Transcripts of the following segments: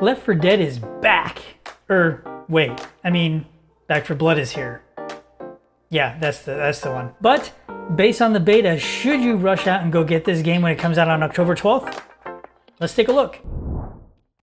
Left 4 Dead is back. Wait, I mean, Back 4 Blood is here. Yeah, that's the one. But based on the beta, should you rush out and go get this game when it comes out on October 12th? Let's take a look.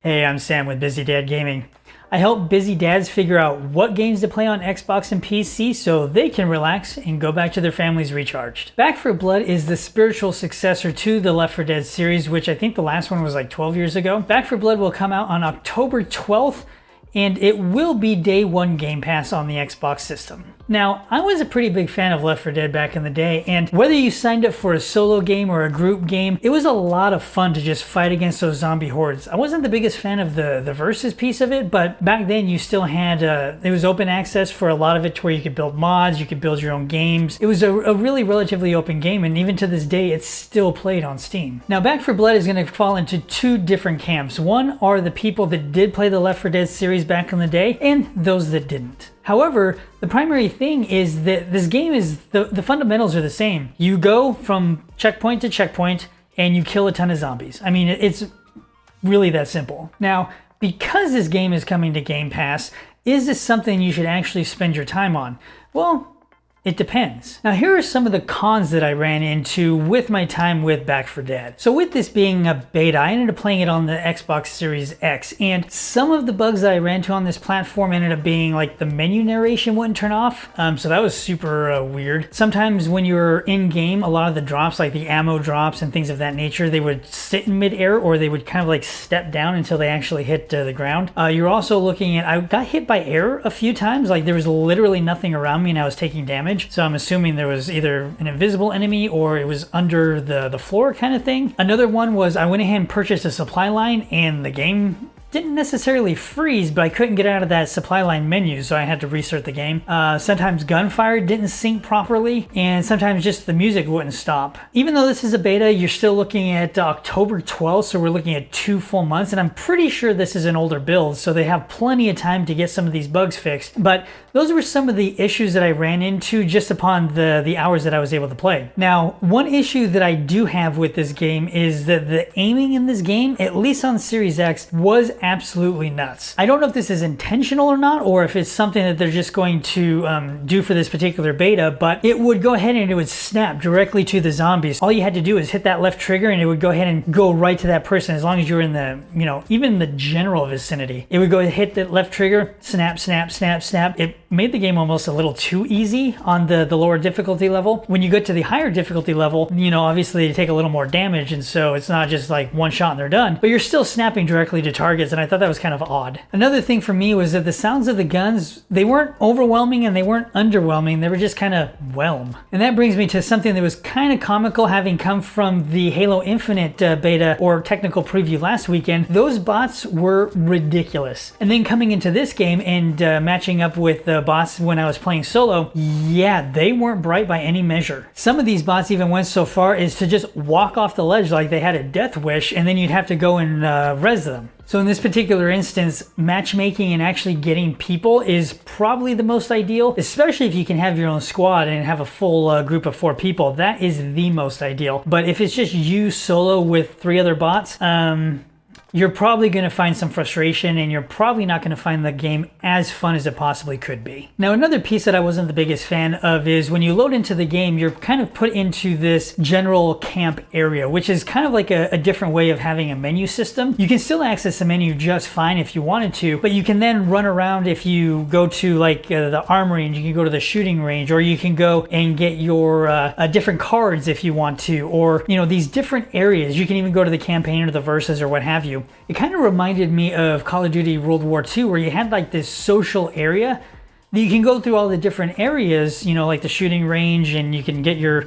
Hey, I'm Sam with Busy Dad Gaming. I help busy dads figure out what games to play on Xbox and PC so they can relax and go back to their families recharged. Back 4 Blood is the spiritual successor to the Left 4 Dead series, which I think the last one was like 12 years ago. Back 4 Blood will come out on October 12th, and it will be day one Game Pass on the Xbox system. Now, I was a pretty big fan of Left 4 Dead back in the day, and whether you signed up for a solo game or a group game, it was a lot of fun to just fight against those zombie hordes. I wasn't the biggest fan of the versus piece of it, but back then you still had, it was open access for a lot of it to where you could build mods, you could build your own games. It was a really relatively open game, and even to this day, it's still played on Steam. Now, Back 4 Blood is going to fall into two different camps. One are the people that did play the Left 4 Dead series back in the day, and those that didn't. However, the primary thing is that this game is, the fundamentals are the same. You go from checkpoint to checkpoint and you kill a ton of zombies. I mean, it's really that simple. Now, because this game is coming to Game Pass, is this something you should actually spend your time on? Well, it depends. Now, here are some of the cons that I ran into with my time with Back 4 Dead. So with this being a beta, I ended up playing it on the Xbox Series X, and some of the bugs that I ran into on this platform ended up being like the menu narration wouldn't turn off. So that was super weird. Sometimes when you're in game, a lot of the drops, like the ammo drops and things of that nature, they would sit in midair or they would kind of like step down until they actually hit the ground. You're also looking at, I got hit by air a few times, like there was literally nothing around me and I was taking damage. So I'm assuming there was either an invisible enemy or it was under the floor kind of thing. Another one was I went ahead and purchased a supply line and the game didn't necessarily freeze, but I couldn't get out of that supply line menu, so I had to restart the game. Sometimes gunfire didn't sync properly, and sometimes just the music wouldn't stop. Even though this is a beta, you're still looking at October 12th, so we're looking at 2 full months, and I'm pretty sure this is an older build, so they have plenty of time to get some of these bugs fixed. But those were some of the issues that I ran into just upon the hours that I was able to play. Now, one issue that I do have with this game is that the aiming in this game, at least on Series X, was absolutely nuts. I don't know if this is intentional or not, or if it's something that they're just going to do for this particular beta, but it would go ahead and it would snap directly to the zombies. All you had to do is hit that left trigger and it would go ahead and go right to that person as long as you were in the, even the general vicinity. It would go hit the left trigger, snap, snap, snap, snap. It made the game almost a little too easy on the lower difficulty level. When you get to the higher difficulty level, obviously they take a little more damage, and so it's not just like one shot and they're done, but you're still snapping directly to targets, and I thought that was kind of odd. Another thing for me was that the sounds of the guns, they weren't overwhelming and they weren't underwhelming, they were just kind of whelm. And that brings me to something that was kind of comical, having come from the Halo Infinite beta or technical preview last weekend. Those bots were ridiculous. And then coming into this game and matching up with the bots when I was playing solo, yeah, they weren't bright by any measure. Some of these bots even went so far as to just walk off the ledge like they had a death wish, and then you'd have to go and res them. So in this particular instance, matchmaking and actually getting people is probably the most ideal, especially if you can have your own squad and have a full group of 4 people. That is the most ideal. But if it's just you solo with 3 other bots, you're probably going to find some frustration, and you're probably not going to find the game as fun as it possibly could be. Now, another piece that I wasn't the biggest fan of is when you load into the game, you're kind of put into this general camp area, which is kind of like a different way of having a menu system. You can still access the menu just fine if you wanted to, but you can then run around if you go to like the armory, and you can go to the shooting range, or you can go and get your different cards if you want to, or these different areas. You can even go to the campaign or the verses or what have you. It kind of reminded me of Call of Duty World War II, where you had like this social area that you can go through all the different areas, like the shooting range, and you can get your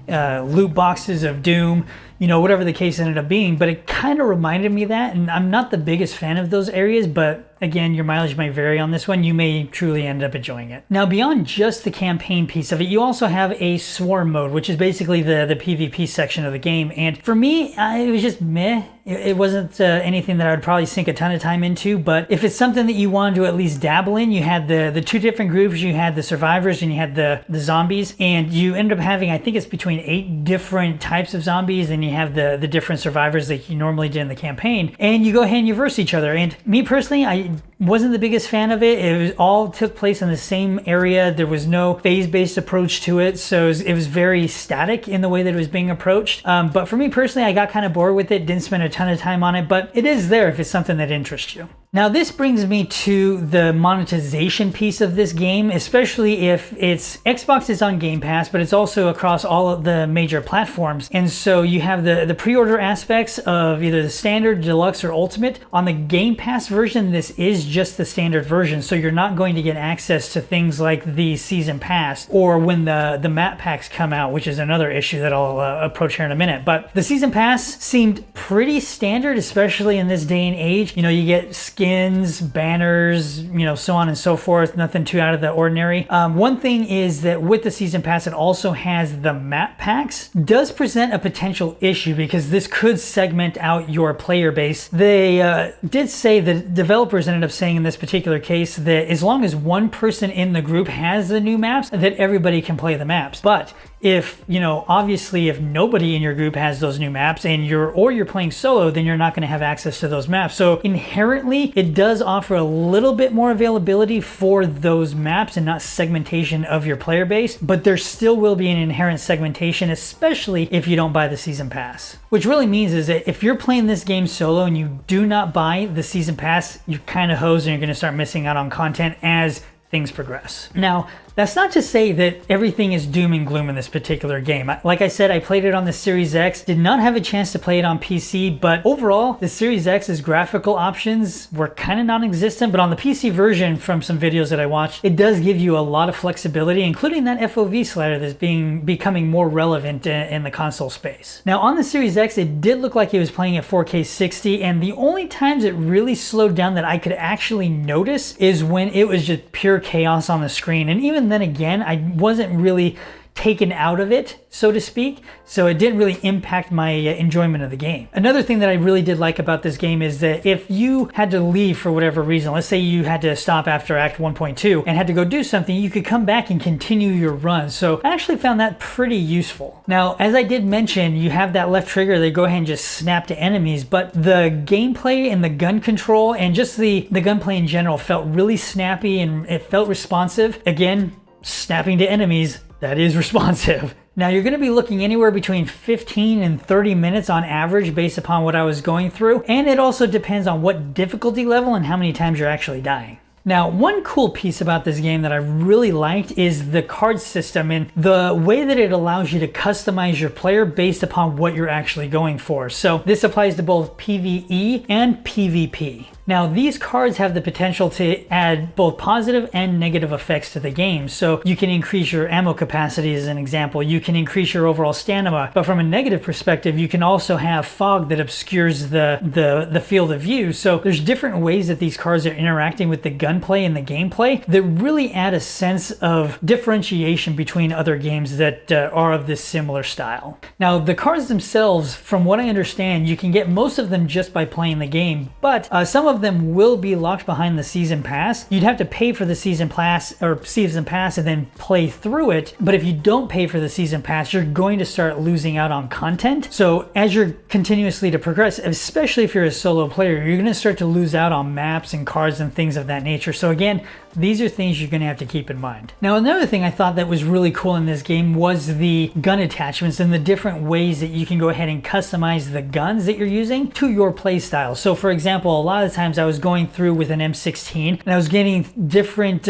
loot boxes of Doom, whatever the case ended up being. But it kind of reminded me of that, and I'm not the biggest fan of those areas, but again, your mileage might vary on this one. You may truly end up enjoying it. Now, beyond just the campaign piece of it, you also have a swarm mode, which is basically the PvP section of the game. And for me, it was just meh. It wasn't anything that I would probably sink a ton of time into, but if it's something that you wanted to at least dabble in, you had the two different groups. You had the survivors and you had the zombies, and you end up having, I think it's between 8 different types of zombies, and you have the different survivors that you normally did in the campaign, and you go ahead and you verse each other. And me personally, I wasn't the biggest fan of it. It was all took place in the same area. There was no phase-based approach to it, so it was very static in the way that it was being approached. But for me personally, I got kind of bored with it, didn't spend a ton of time on it, but it is there if it's something that interests you. Now, this brings me to the monetization piece of this game, especially if it's Xbox is on Game Pass, but it's also across all of the major platforms. And so you have the pre-order aspects of either the standard, deluxe, or ultimate. On the Game Pass version, this is just the standard version, so you're not going to get access to things like the season pass or when the map packs come out, which is another issue that I'll approach here in a minute. But the season pass seemed pretty standard, especially in this day and age. You know, you get skins, banners, you know, so on and so forth, nothing too out of the ordinary. One thing is that with the season pass, it also has the map packs. Does present a potential issue because this could segment out your player base. They did say that developers ended up saying in this particular case that as long as one person in the group has the new maps, that everybody can play the maps. But if, you know, obviously if nobody in your group has those new maps and you're playing solo, then you're not going to have access to those maps. So inherently, it does offer a little bit more availability for those maps and not segmentation of your player base, but there still will be an inherent segmentation, especially if you don't buy the season pass. Which really means is that if you're playing this game solo and you do not buy the season pass, you're kind of hosed and you're going to start missing out on content as things progress. Now, that's not to say that everything is doom and gloom in this particular game. Like I said, I played it on the Series X, did not have a chance to play it on PC, but overall, the Series X's graphical options were kind of non-existent, but on the PC version, from some videos that I watched, it does give you a lot of flexibility, including that FOV slider that's becoming more relevant in the console space. Now, on the Series X, it did look like it was playing at 4K 60, and the only times it really slowed down that I could actually notice is when it was just pure chaos on the screen. And even then again, I wasn't really taken out of it, so to speak, so it didn't really impact my enjoyment of the game. Another thing that I really did like about this game is that if you had to leave for whatever reason, let's say you had to stop after Act 1.2 and had to go do something, you could come back and continue your run. So I actually found that pretty useful. Now, as I did mention, you have that left trigger, they go ahead and just snap to enemies, but the gameplay and the gun control and just the gunplay in general felt really snappy and it felt responsive. Again, snapping to enemies, that is responsive. Now, you're going to be looking anywhere between 15 and 30 minutes on average based upon what I was going through, and it also depends on what difficulty level and how many times you're actually dying. Now, one cool piece about this game that I really liked is the card system and the way that it allows you to customize your player based upon what you're actually going for. So this applies to both PvE and PvP. Now, these cards have the potential to add both positive and negative effects to the game. So you can increase your ammo capacity as an example. You can increase your overall stamina. But from a negative perspective, you can also have fog that obscures the field of view. So there's different ways that these cards are interacting with the gunplay and the gameplay that really add a sense of differentiation between other games that are of this similar style. Now, the cards themselves, from what I understand, you can get most of them just by playing the game, but some of them will be locked behind the season pass. You'd have to pay for the season pass and then play through it. But if you don't pay for the season pass, you're going to start losing out on content. So as you're continuously to progress, especially if you're a solo player, you're going to start to lose out on maps and cards and things of that nature. So again, these are things you're going to have to keep in mind. Now, another thing I thought that was really cool in this game was the gun attachments and the different ways that you can go ahead and customize the guns that you're using to your play style. So for example, a lot of times I was going through with an M16 and I was getting different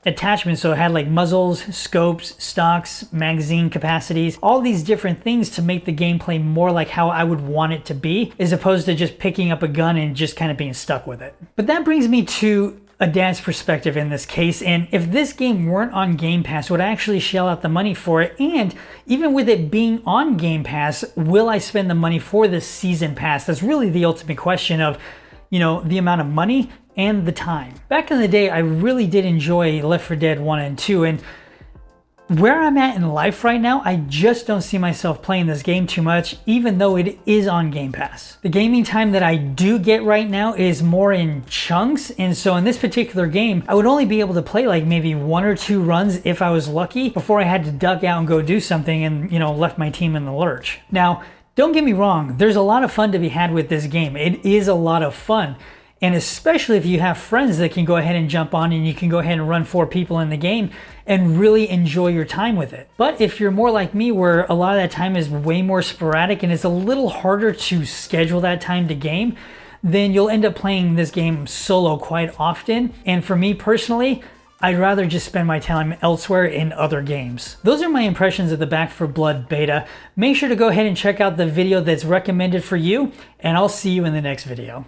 attachments. So it had like muzzles, scopes, stocks, magazine capacities, all these different things to make the gameplay more like how I would want it to be, as opposed to just picking up a gun and just kind of being stuck with it. But that brings me to a dad's perspective in this case, and if this game weren't on Game Pass, would I actually shell out the money for it? And even with it being on Game Pass, will I spend the money for the season pass? That's really the ultimate question of, you know, the amount of money and the time. Back in the day, I really did enjoy Left 4 Dead 1 and 2, and where I'm at in life right now, I just don't see myself playing this game too much, even though it is on Game Pass. The gaming time that I do get right now is more in chunks, and so in this particular game, I would only be able to play like maybe 1 or 2 runs if I was lucky before I had to duck out and go do something and, you know, left my team in the lurch. Now, don't get me wrong, there's a lot of fun to be had with this game. It is a lot of fun. And especially if you have friends that can go ahead and jump on and you can go ahead and run 4 people in the game and really enjoy your time with it. But if you're more like me, where a lot of that time is way more sporadic and it's a little harder to schedule that time to game, then you'll end up playing this game solo quite often. And for me personally, I'd rather just spend my time elsewhere in other games. Those are my impressions of the Back 4 Blood beta. Make sure to go ahead and check out the video that's recommended for you, and I'll see you in the next video.